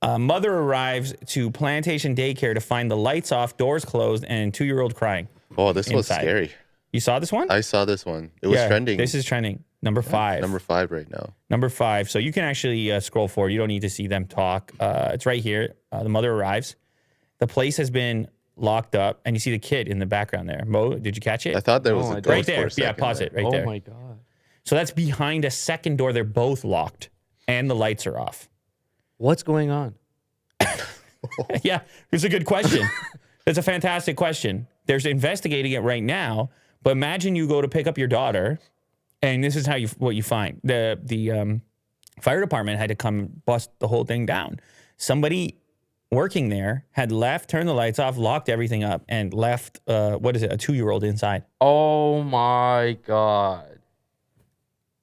A mother arrives to Plantation Daycare to find the lights off, doors closed, and 2-year-old crying. Oh, this was inside. scary. You saw this one? I saw this one. It was trending. This is trending. Number 5. Number 5 right now. Number 5. So you can actually scroll forward. You don't need to see them talk. It's right here. The mother arrives. The place has been locked up, and you see the kid in the background there. Mo, did you catch it? I thought there was a ghost right there. For a second Pause there. it right there. Oh my God. So that's behind a second door. They're both locked, and the lights are off. What's going on? Yeah, it's a good question. It's a fantastic question. There's investigating it right now, but imagine you go to pick up your daughter, and this is what you find. The fire department had to come bust the whole thing down. Somebody working there had left, turned the lights off, locked everything up, and left, a 2-year-old inside. Oh my God.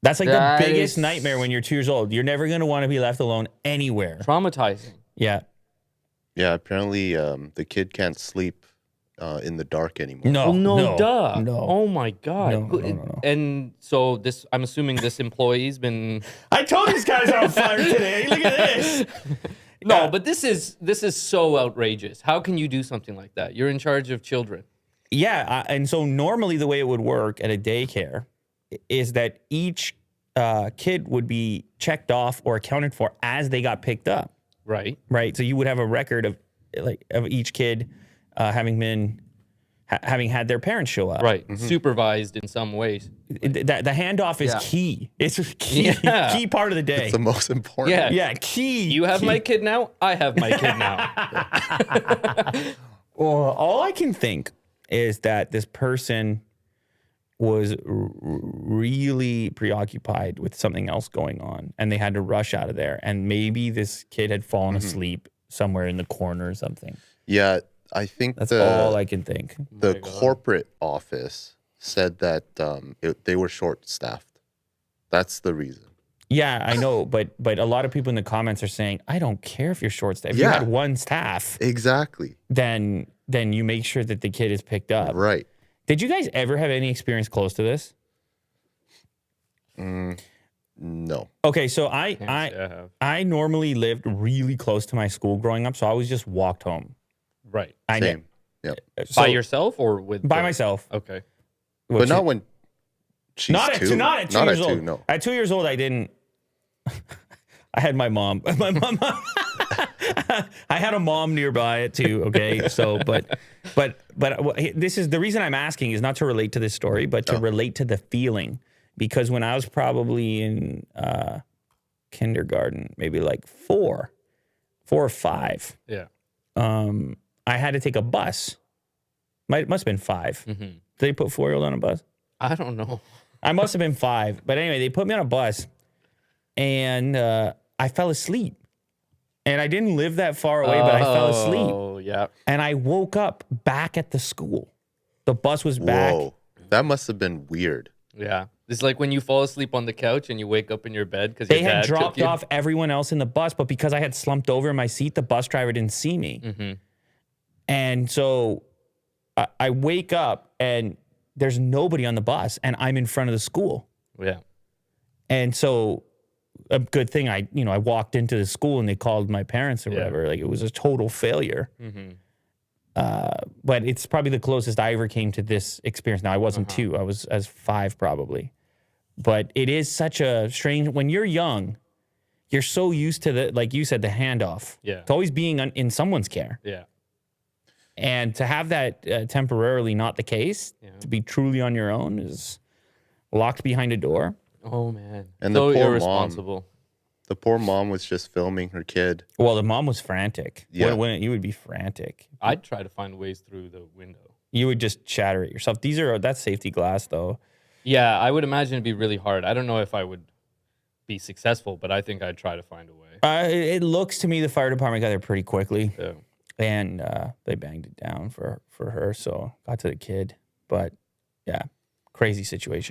That's like the biggest nightmare when you're 2 years old. You're never going to want to be left alone anywhere. Traumatizing. Yeah. Yeah, apparently the kid can't sleep in the dark anymore. No, Duh. No. Oh my God. No. And so I'm assuming this employee's been. I told these guys are on fire today. Look at this. No, but this is so outrageous. How can you do something like that? You're in charge of children. Yeah, and so normally the way it would work at a daycare is that each kid would be checked off or accounted for as they got picked up. Right. Right. So you would have a record of each kid having had their parents show up. Right. Mm-hmm. Supervised in some ways. The handoff is key. It's a key part of the day. It's the most important. Yeah. Key. You have my kid now. I have my kid now. Well, all I can think is that this person was really preoccupied with something else going on, and they had to rush out of there. And maybe this kid had fallen asleep somewhere in the corner or something. Yeah, I think that's all I can think. The corporate office said that they were short-staffed. That's the reason. Yeah, I know, but a lot of people in the comments are saying, I don't care if you're short-staffed. If you had one staff, exactly, then you make sure that the kid is picked up. Right. Did you guys ever have any experience close to this? No. Okay, so I normally lived really close to my school growing up, so I always just walked home. Right. Same. Yep. So, by yourself or with? By myself. Okay. But not when she's not two. Not at 2 years old. No. At 2 years old, I didn't. I had my mom. My mom. I had a mom nearby at 2. Okay, so but this is the reason I'm asking is not to relate to this story, but to relate to the feeling, because when I was probably in kindergarten, maybe like 4 or 5. Yeah. I had to take a bus. Must have been 5. Mm-hmm. Did they put 4-year-old on a bus? I don't know. I must have been 5. But anyway, they put me on a bus, and I fell asleep. And I didn't live that far away, but I fell asleep. Oh, yeah. And I woke up back at the school. The bus was back. Whoa, that must have been weird. Yeah. It's like when you fall asleep on the couch and you wake up in your bed because they had dropped off everyone else in the bus, but because I had slumped over in my seat, the bus driver didn't see me. Mm-hmm. And so I wake up and there's nobody on the bus, and I'm in front of the school. Yeah. And so a good thing I walked into the school and they called my parents or whatever. Like, it was a total failure. Mm-hmm. But it's probably the closest I ever came to this experience. Now, I wasn't 2. I was as 5 probably. But it is such a strange, when you're young, you're so used to the, like you said, the handoff. Yeah. To always being in someone's care. Yeah. And to have that temporarily not the case, to be truly on your own, is locked behind a door. Oh, man. And so the poor irresponsible. mom. The poor mom was just filming her kid. Well, the mom was frantic. Yeah. Wouldn't you would be frantic. I'd try to find ways through the window. You would just shatter it yourself. That's safety glass, though. Yeah, I would imagine it'd be really hard. I don't know if I would be successful, but I think I'd try to find a way. It looks to me the fire department got there pretty quickly. Yeah. And they banged it down for her, so got to the kid. But, yeah, crazy situation.